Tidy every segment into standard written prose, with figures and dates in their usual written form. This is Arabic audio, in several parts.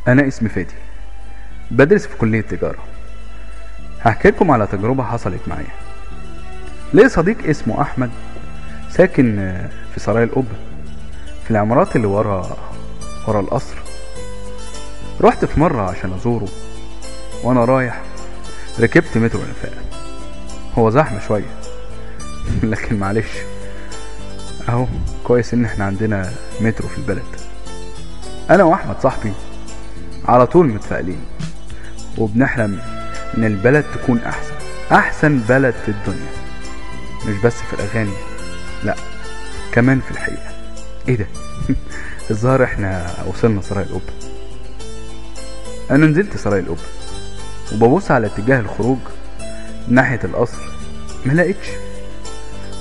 أنا اسمي فادي، بدرس في كلية تجارة. هحكي لكم على تجربة حصلت معايا. ليه صديق اسمه أحمد ساكن في سراي القبة، في العمارات اللي ورا القصر. رحت في مرة عشان أزوره، وأنا رايح ركبت مترو الانفاق. هو زحمة شوية لكن معلش، أهو كويس إن احنا عندنا مترو في البلد. أنا وأحمد صاحبي على طول متفائلين، وبنحلم إن البلد تكون أحسن بلد في الدنيا، مش بس في الأغاني، لأ كمان في الحقيقة. إيه ده؟ الظاهر إحنا وصلنا سراي القبة. أنا نزلت سراي القبة وببص على اتجاه الخروج ناحية القصر، ملقتش،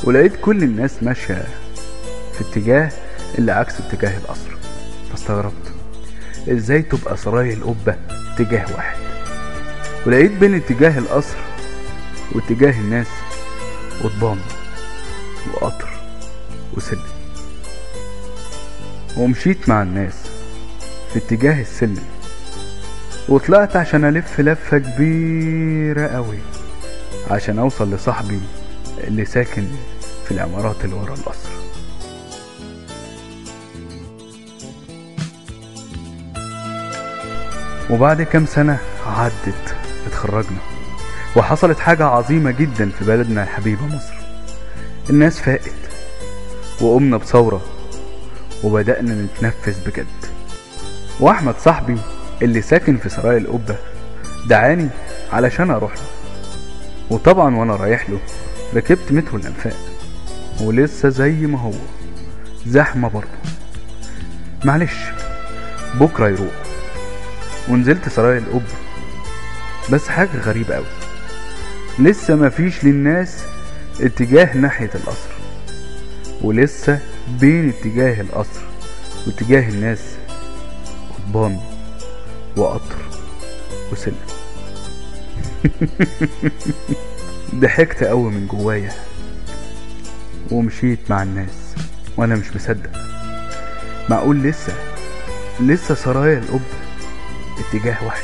ولقيت كل الناس ماشية في اتجاه اللي عكس اتجاه القصر. فاستغربت ازاي تبقى سراي القبة اتجاه واحد، ولقيت بين اتجاه القصر واتجاه الناس قضبان وقطر وسلم. ومشيت مع الناس في اتجاه السلم، وطلعت عشان الف لفة كبيرة قوي عشان اوصل لصاحبي اللي ساكن في العمارات اللي ورا القصر. وبعد كام سنة عدت، اتخرجنا، وحصلت حاجة عظيمة جدا في بلدنا الحبيبة مصر. الناس فاقت وقمنا بثورة وبدأنا نتنفس بجد. واحمد صاحبي اللي ساكن في سراي القبة دعاني علشان اروح له، وطبعا وانا رايح له ركبت مترو الانفاق، ولسه زي ما هو زحمة برضه. معلش بكرة يروح. ونزلت سراي القبة، بس حاجة غريبة قوي، لسه مفيش للناس اتجاه ناحية القصر، ولسه بين اتجاه القصر واتجاه الناس قضبان وقطر وسلم. ضحكت قوي من جوايا ومشيت مع الناس وانا مش مصدق. معقول لسه سرايا القبة اتجاه واحد؟